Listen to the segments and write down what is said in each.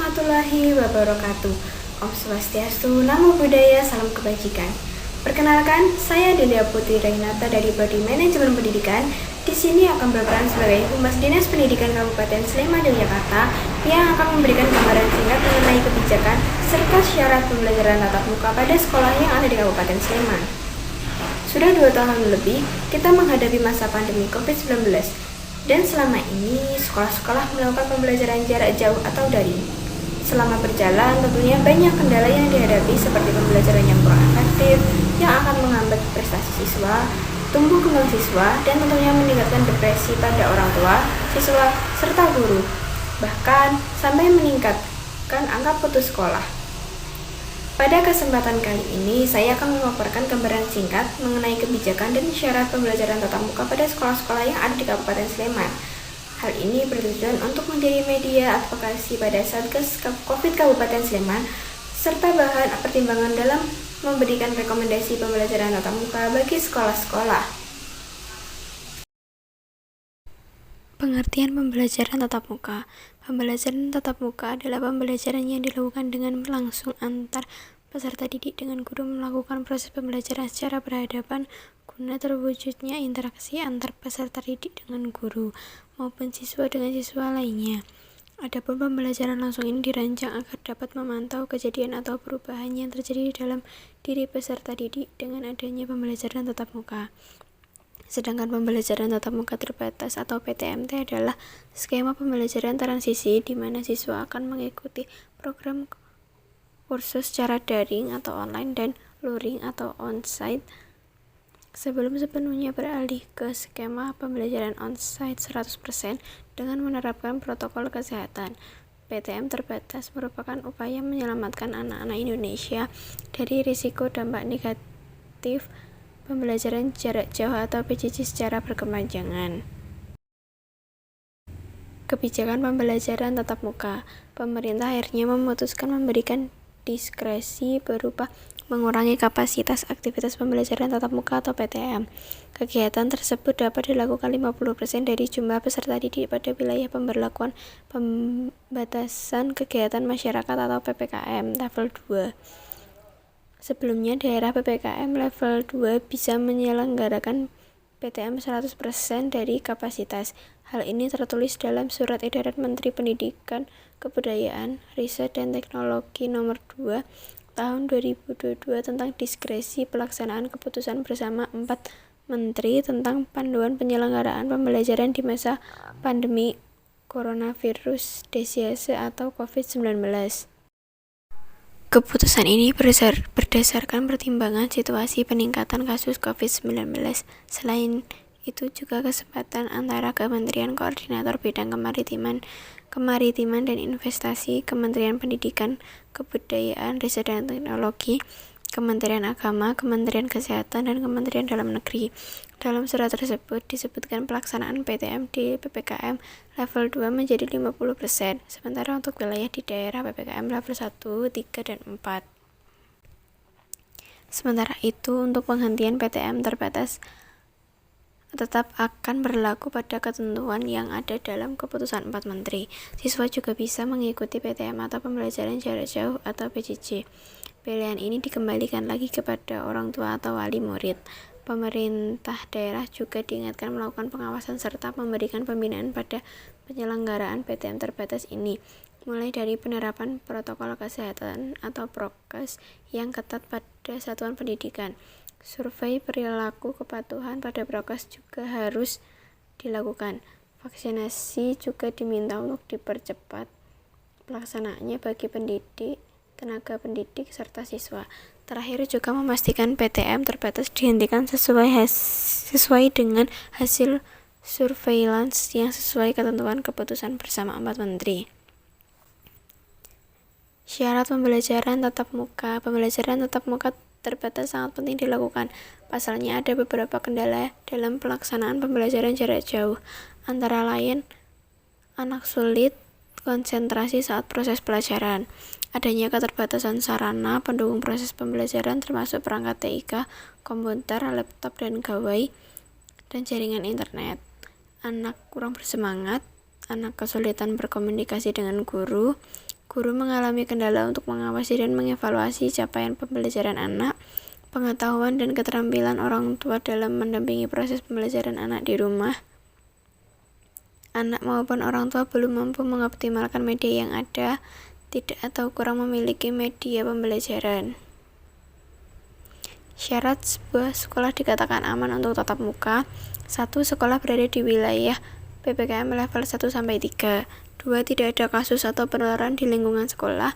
warahmatullahi wabarakatuh. Om Swastiastu, Namo Buddhaya, Salam Kebajikan. Perkenalkan, saya Delia Putri Rainata dari Prodi Manajemen Pendidikan. Di sini akan berperan sebagai Humas Dinas Pendidikan Kabupaten Sleman, Yogyakarta yang akan memberikan gambaran singkat mengenai kebijakan serta syarat pembelajaran tatap muka pada sekolah yang ada di Kabupaten Sleman. Sudah 2 tahun lebih, kita menghadapi masa pandemi COVID-19. Dan selama ini, sekolah-sekolah melakukan pembelajaran jarak jauh atau daring. Selama berjalan, tentunya banyak kendala yang dihadapi seperti pembelajaran yang kurang efektif, yang akan menghambat prestasi siswa, tumbuh kembang siswa, dan tentunya meningkatkan depresi pada orang tua, siswa, serta guru. Bahkan, sampai meningkatkan angka putus sekolah. Pada kesempatan kali ini, saya akan memaparkan gambaran singkat mengenai kebijakan dan syarat pembelajaran tatap muka pada sekolah-sekolah yang ada di Kabupaten Sleman. Hal ini bertujuan untuk menjadi media advokasi pada Satgas COVID Kabupaten Sleman, serta bahan pertimbangan dalam memberikan rekomendasi pembelajaran tatap muka bagi sekolah-sekolah. Pengertian pembelajaran tatap muka. Pembelajaran tatap muka adalah pembelajaran yang dilakukan dengan langsung antar peserta didik dengan guru melakukan proses pembelajaran secara berhadapan guna terwujudnya interaksi antar peserta didik dengan guru maupun siswa dengan siswa lainnya. Adapun pembelajaran langsung ini dirancang agar dapat memantau kejadian atau perubahan yang terjadi di dalam diri peserta didik dengan adanya pembelajaran tatap muka. Sedangkan pembelajaran tatap muka terbatas atau PTMT adalah skema pembelajaran transisi di mana siswa akan mengikuti program kursus secara daring atau online dan luring atau onsite sebelum sepenuhnya beralih ke skema pembelajaran onsite 100% dengan menerapkan protokol kesehatan. PTM terbatas merupakan upaya menyelamatkan anak-anak Indonesia dari risiko dampak negatif pembelajaran jarak jauh atau PJJ secara berkepanjangan. Kebijakan pembelajaran tatap muka. Pemerintah akhirnya memutuskan memberikan diskresi berupa mengurangi kapasitas aktivitas pembelajaran tatap muka atau PTM. Kegiatan tersebut dapat dilakukan 50% dari jumlah peserta didik pada wilayah pemberlakuan pembatasan kegiatan masyarakat atau PPKM level 2. Sebelumnya, daerah PPKM level 2 bisa menyelenggarakan PTM 100% dari kapasitas. Hal ini tertulis dalam Surat Edaran Menteri Pendidikan, Kebudayaan, Riset, dan Teknologi Nomor 2 Tahun 2022 tentang diskresi pelaksanaan keputusan bersama 4 Menteri tentang panduan penyelenggaraan pembelajaran di masa pandemi coronavirus disease atau COVID-19. Keputusan ini berdasarkan pertimbangan situasi peningkatan kasus COVID-19. Selain itu juga kesempatan antara Kementerian Koordinator Bidang Kemaritiman dan Investasi, Kementerian Pendidikan, Kebudayaan, Riset dan Teknologi, Kementerian Agama, Kementerian Kesehatan, dan Kementerian Dalam Negeri. Dalam surat tersebut disebutkan pelaksanaan PTM di PPKM level 2 menjadi 50%, sementara untuk wilayah di daerah PPKM level 1, 3, dan 4. Sementara itu, untuk penghentian PTM terbatas tetap akan berlaku pada ketentuan yang ada dalam keputusan 4 Menteri. Siswa juga bisa mengikuti PTM atau pembelajaran jarak jauh atau PJJ. Pilihan ini dikembalikan lagi kepada orang tua atau wali murid. Pemerintah daerah juga diingatkan melakukan pengawasan serta memberikan pembinaan pada penyelenggaraan PTM terbatas ini, mulai dari penerapan protokol kesehatan atau prokes yang ketat pada satuan pendidikan. Survei perilaku kepatuhan pada prokes juga harus dilakukan. Vaksinasi juga diminta untuk dipercepat pelaksanaannya bagi pendidik, tenaga pendidik, serta siswa. Terakhir juga memastikan PTM terbatas dihentikan sesuai dengan hasil surveillance yang sesuai ketentuan keputusan bersama 4 Menteri. Syarat pembelajaran tatap muka. Pembelajaran tatap muka terbatas sangat penting dilakukan. Pasalnya ada beberapa kendala dalam pelaksanaan pembelajaran jarak jauh. Antara lain, anak sulit konsentrasi saat proses pelajaran. Adanya keterbatasan sarana pendukung proses pembelajaran termasuk perangkat TIK, komputer, laptop, dan gawai, dan jaringan internet. Anak kurang bersemangat, anak kesulitan berkomunikasi dengan guru, Guru mengalami kendala untuk mengawasi dan mengevaluasi capaian pembelajaran anak, pengetahuan dan keterampilan orang tua dalam mendampingi proses pembelajaran anak di rumah. Anak maupun orang tua belum mampu mengoptimalkan media yang ada, tidak atau kurang memiliki media pembelajaran. Syarat sebuah sekolah dikatakan aman untuk tatap muka. 1. Sekolah berada di wilayah PPKM level 1-3. 2. Tidak ada kasus atau penularan di lingkungan sekolah.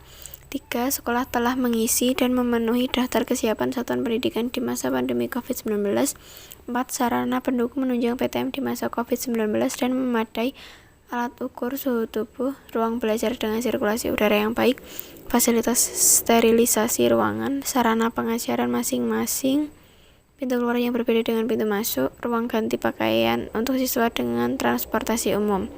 3. Sekolah telah mengisi dan memenuhi daftar kesiapan satuan pendidikan di masa pandemi COVID-19. 4. Sarana pendukung menunjang PTM di masa COVID-19 dan memadai, alat ukur suhu tubuh, ruang belajar dengan sirkulasi udara yang baik, fasilitas sterilisasi ruangan, sarana pengajaran masing-masing, pintu keluar yang berbeda dengan pintu masuk, ruang ganti pakaian untuk siswa dengan transportasi umum.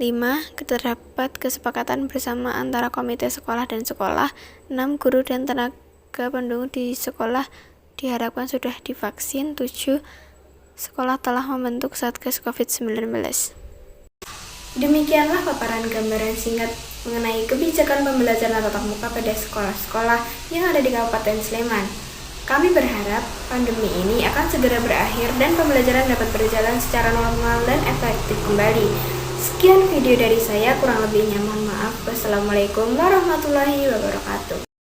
5. Terdapat kesepakatan bersama antara komite sekolah dan sekolah. 6. Guru dan tenaga pendukung di sekolah diharapkan sudah divaksin. 7. Sekolah telah membentuk Satgas COVID-19. Demikianlah paparan gambaran singkat mengenai kebijakan pembelajaran tatap muka pada sekolah-sekolah yang ada di Kabupaten Sleman. Kami berharap pandemi ini akan segera berakhir dan pembelajaran dapat berjalan secara normal dan efektif kembali. Sekian video dari saya, kurang lebihnya mohon maaf. Wassalamualaikum warahmatullahi wabarakatuh.